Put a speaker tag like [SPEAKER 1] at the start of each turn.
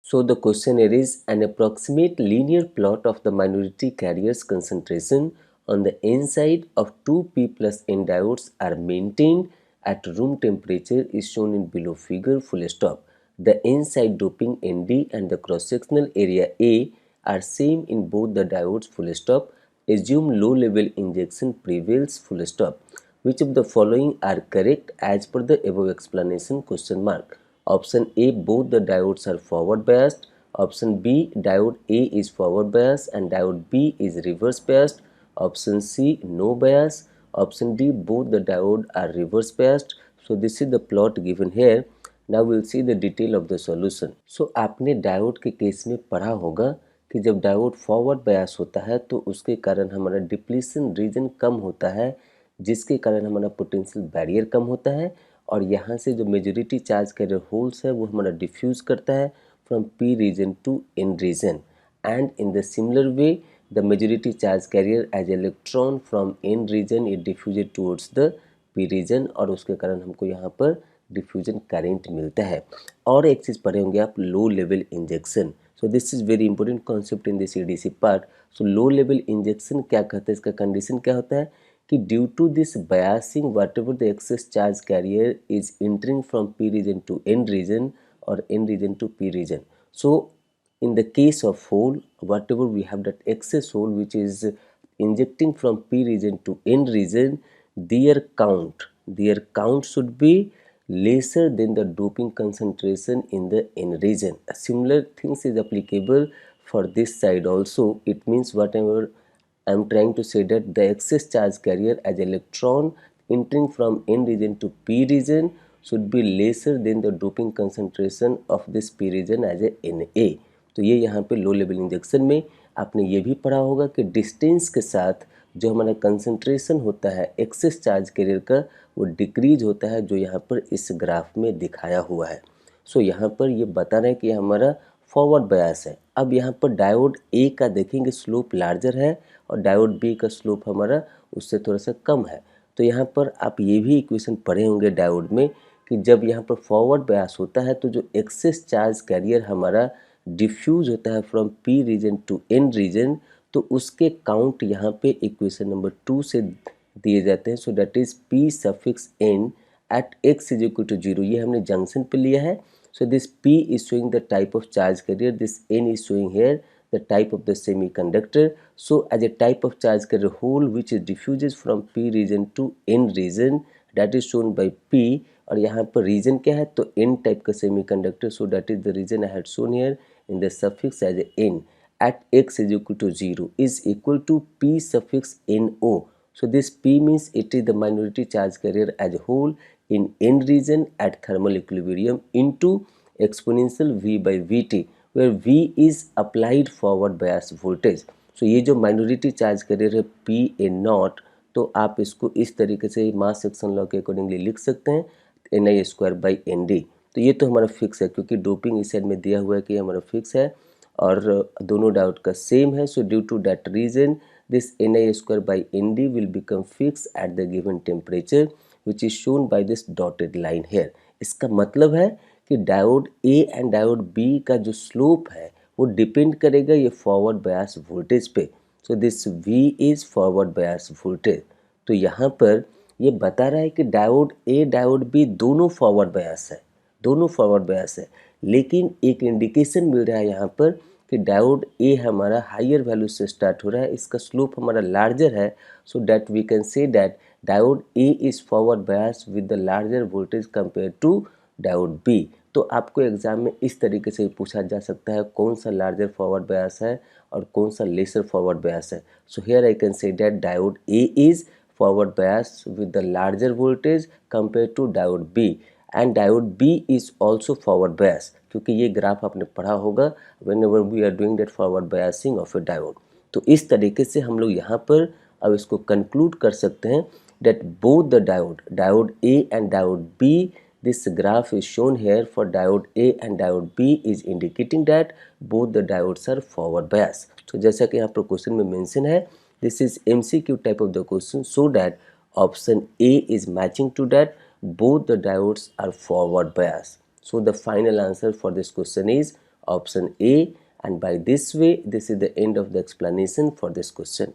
[SPEAKER 1] So the questionnaire is an approximate linear plot of the minority carriers concentration on the N side of two P plus N diodes are maintained at room temperature is shown in below figure full stop. The N side doping Nd and the cross sectional area A are same in both the diodes full stop. Assume low level injection prevails full stop. Which of the following are correct as per the above explanation question mark. Option A, both the diodes are forward biased. Option B, diode A is forward biased and diode B is reverse biased. Option C, no bias. Option D, both the diode are reverse biased. So this is the plot given here. Now we'll see the detail of the solution. So आपने diode के case में पढ़ा होगा कि जब diode forward bias होता है तो उसके कारण हमारा डिप्लीशन रीजन कम होता है, जिसके कारण हमारा पोटेंशियल बैरियर कम होता है और यहाँ से जो मेजॉरिटी चार्ज कैरियर होल्स है वो हमारा डिफ्यूज करता है from P region to N region, and in the similar way the majority charge carrier as electron from N region it diffused towards the P region और उसके कारण हमको यहाँ पर डिफ्यूजन करेंट मिलता है। और एक चीज़ पढ़े होंगे आप, low level injection. So this is very important concept in this EDC part. So low level injection क्या कहते हैं, इसका कंडीशन क्या होता है कि due to this biasing whatever the excess charge carrier is entering from P region to N region और N region to P region. So in the case of hole, whatever we have that excess hole which is injecting from P region to N region, their count should be lesser than the doping concentration in the N region. A similar things is applicable for this side also. It means whatever I am trying to say that the excess charge carrier as electron entering from N region to P region should be lesser than the doping concentration of this P region as a Na। तो ये यहाँ पे लो level injection में आपने ये भी पढ़ा होगा कि डिस्टेंस के साथ जो हमारा कंसंट्रेशन होता है एक्सेस चार्ज कैरियर का वो डिक्रीज होता है, जो यहाँ पर इस ग्राफ में दिखाया हुआ है। सो यहाँ पर ये बता रहे हैं कि हमारा फॉरवर्ड बायस है। अब यहाँ पर डायोड ए का देखेंगे स्लोप लार्जर है और डायोड बी का स्लोप हमारा उससे थोड़ा सा कम है। तो यहाँ पर आप ये भी इक्वेशन पढ़े होंगे डायोड में कि जब यहाँ पर फॉरवर्ड बायस होता है तो जो एक्सेस चार्ज कैरियर हमारा डिफ्यूज होता है from P region to N region, तो उसके काउंट यहाँ पे इक्वेशन नंबर 2 से दिए जाते हैं। So that is P suffix N at x is equal to 0। ये हमने जंक्शन पे लिया है। So this P is showing the type of charge carrier, this N is showing here the type of the semiconductor. So as a type of charge carrier hole which is diffuses from p region to n region, that is shown by p। और यहाँ पर reason क्या है तो n type का semiconductor. So that is the region I had shown here in the suffix as n at x is equal to 0 is equal to p suffix no. So this p means it is the minority charge carrier as a whole in n region at thermal equilibrium into exponential v by vt, where v is applied forward bias voltage. So ये जो minority charge carrier है p a naught, तो आप इसको इस तरीके से mass action law के अकॉर्डिंगली लिख सकते हैं ni square by N D. तो ये तो हमारा फिक्स है क्योंकि डोपिंग इस साइड में दिया हुआ है कि हमारा फिक्स है और दोनों डायोड का सेम है। So due to that region this ni square by N D will become fix at the given temperature which is shown by this dotted line here. इसका मतलब है कि diode A and diode B का जो slope है वो depend करेगा ये फॉरवर्ड बायस वोल्टेज पे। So this V is forward bias voltage. तो यहाँ पर ये बता रहा है कि डायोड ए डायोड बी दोनों फॉरवर्ड बायस है, दोनों फॉरवर्ड बायस है, लेकिन एक इंडिकेशन मिल रहा है यहाँ पर कि डायोड ए हमारा हायर वैल्यू से स्टार्ट हो रहा है, इसका स्लोप हमारा लार्जर है। So that we can say that diode A is forward bias with the larger voltage compare to diode B. तो आपको एग्जाम में इस तरीके से पूछा जा सकता है कौन सा लार्जर फॉरवर्ड बायस है और कौन सा लेसर फॉरवर्ड बायस है। So here I can say that diode A is forward bias with the larger voltage compared to diode B and diode B is also forward bias, क्योंकि ये graph आपने पढ़ा होगा whenever we are doing that forward biasing of a diode। तो इस तरीके से हम लोग यहाँ पर अब इसको कंक्लूड कर सकते हैं that both the diode A and diode B, this graph is shown here for diode A and diode B is indicating that both the diodes are forward bias। तो जैसा कि यहाँ पर क्वेश्चन में मेंशन है, this is MCQ type of the question, so that option A is matching to that both the diodes are forward bias. So the final answer for this question is option A. And by this way, this is the end of the explanation for this question.